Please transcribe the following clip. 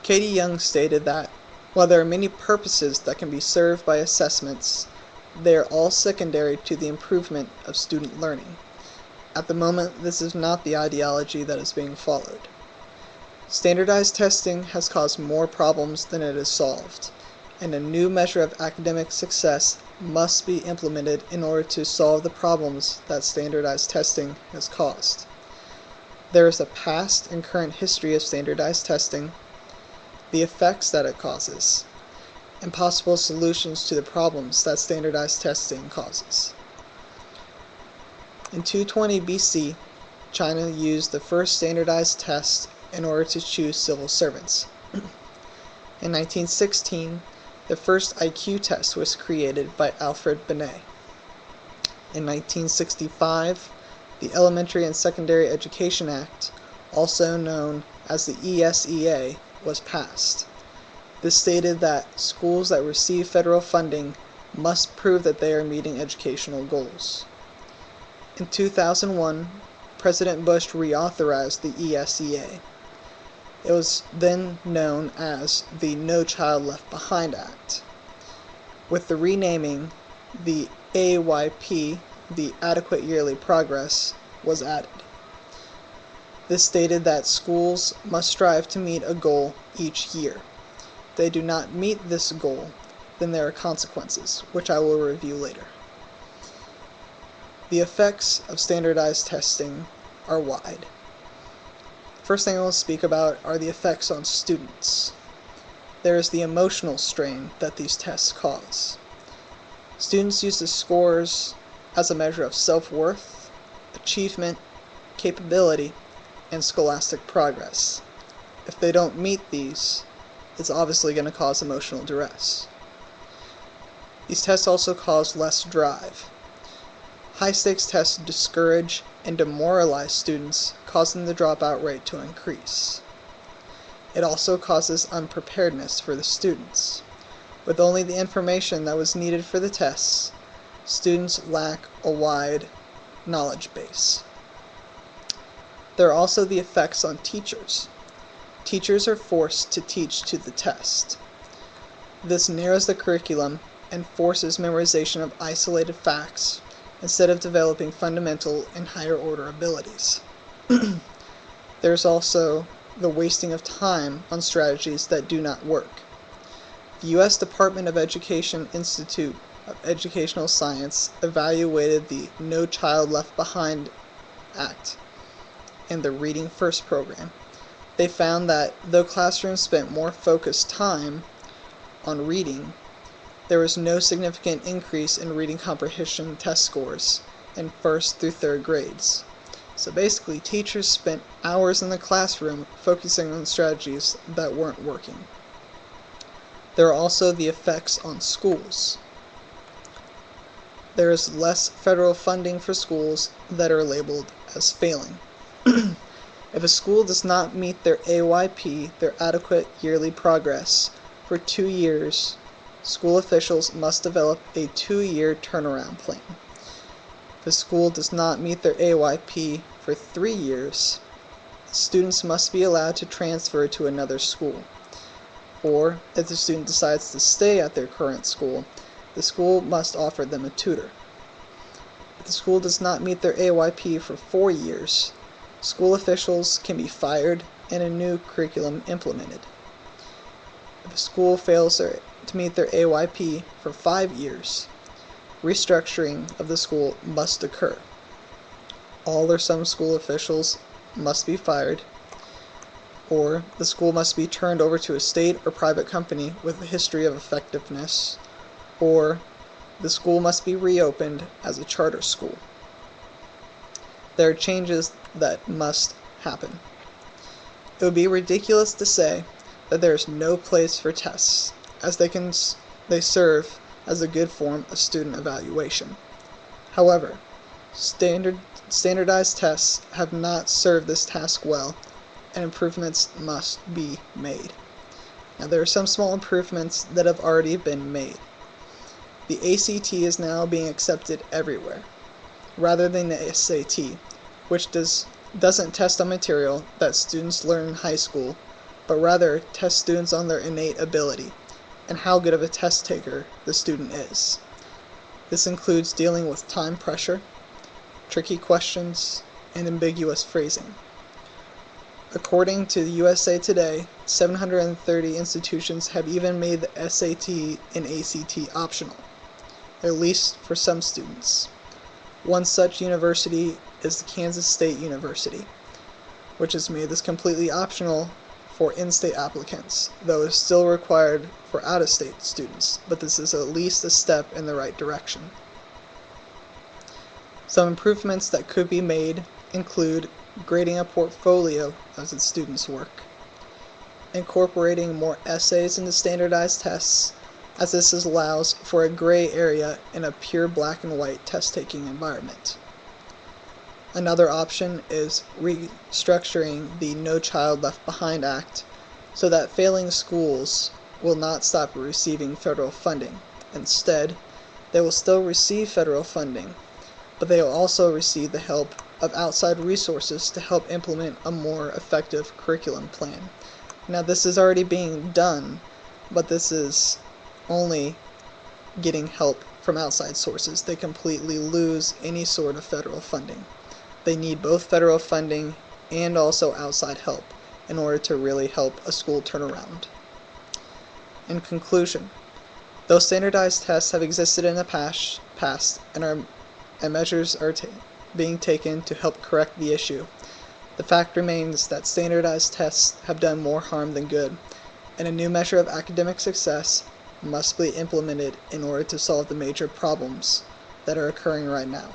Katie Young stated that, while there are many purposes that can be served by assessments, they are all secondary to the improvement of student learning. At the moment, this is not the ideology that is being followed. Standardized testing has caused more problems than it has solved, and a new measure of academic success must be implemented in order to solve the problems that standardized testing has caused. There is a past and current history of standardized testing, the effects that it causes, and possible solutions to the problems that standardized testing causes. In 220 BC, China used the first standardized test in order to choose civil servants. In 1916, the first IQ test was created by Alfred Binet. In 1965, the Elementary and Secondary Education Act, also known as the ESEA, was passed. This stated that schools that receive federal funding must prove that they are meeting educational goals. In 2001, President Bush reauthorized the ESEA. It was then known as the No Child Left Behind Act. With the renaming, the AYP, the Adequate Yearly Progress, was added. This stated that schools must strive to meet a goal each year. If they do not meet this goal, then there are consequences, which I will review later. The effects of standardized testing are wide. First thing I will speak about are the effects on students. There is the emotional strain that these tests cause. Students use the scores as a measure of self-worth, achievement, capability, and scholastic progress. If they don't meet these, it's obviously going to cause emotional duress. These tests also cause less drive. High-stakes tests discourage and demoralize students, causing the dropout rate to increase. It also causes unpreparedness for the students. With only the information that was needed for the tests, students lack a wide knowledge base. There are also the effects on teachers. Teachers are forced to teach to the test. This narrows the curriculum and forces memorization of isolated facts instead of developing fundamental and higher order abilities. There's also the wasting of time on strategies that do not work. The U.S. Department of Education Institute of Educational Science evaluated the No Child Left Behind Act and the Reading First program. They found that though classrooms spent more focused time on reading, there was no significant increase in reading comprehension test scores in first through third grades. So basically, teachers spent hours in the classroom focusing on strategies that weren't working. There are also the effects on schools. There is less federal funding for schools that are labeled as failing. If a school does not meet their AYP, their Adequate Yearly Progress, for 2 years, school officials must develop a 2-year turnaround plan. If a school does not meet their AYP for 3 years, students must be allowed to transfer to another school. Or, if the student decides to stay at their current school, the school must offer them a tutor. If the school does not meet their AYP for 4 years, school officials can be fired and a new curriculum implemented. If a school fails to meet their AYP for 5 years, restructuring of the school must occur. All or some school officials must be fired, or the school must be turned over to a state or private company with a history of effectiveness, or the school must be reopened as a charter school. There are changes that must happen. It would be ridiculous to say that there is no place for tests, as they serve as a good form of student evaluation. However, standardized tests have not served this task well, and improvements must be made. Now, there are some small improvements that have already been made. The ACT is now being accepted everywhere, rather than the SAT, which doesn't test on material that students learn in high school, but rather test students on their innate ability and how good of a test taker the student is. This includes dealing with time pressure, tricky questions, and ambiguous phrasing. According to the USA Today, 730 institutions have even made the SAT and ACT optional, at least for some students. One such university is the Kansas State University, which has made this completely optional for in-state applicants, though it is still required for out-of-state students, but this is at least a step in the right direction. Some improvements that could be made include grading a portfolio of the students' work, incorporating more essays into standardized tests, as this allows for a gray area in a pure black and white test-taking environment. Another option is restructuring the No Child Left Behind Act so that failing schools will not stop receiving federal funding. Instead, they will still receive federal funding, but they will also receive the help of outside resources to help implement a more effective curriculum plan. Now, this is already being done, but this is only getting help from outside sources. They completely lose any sort of federal funding. They need both federal funding and also outside help in order to really help a school turn around. In conclusion, though standardized tests have existed in the past and measures are being taken to help correct the issue, the fact remains that standardized tests have done more harm than good, and a new measure of academic success must be implemented in order to solve the major problems that are occurring right now.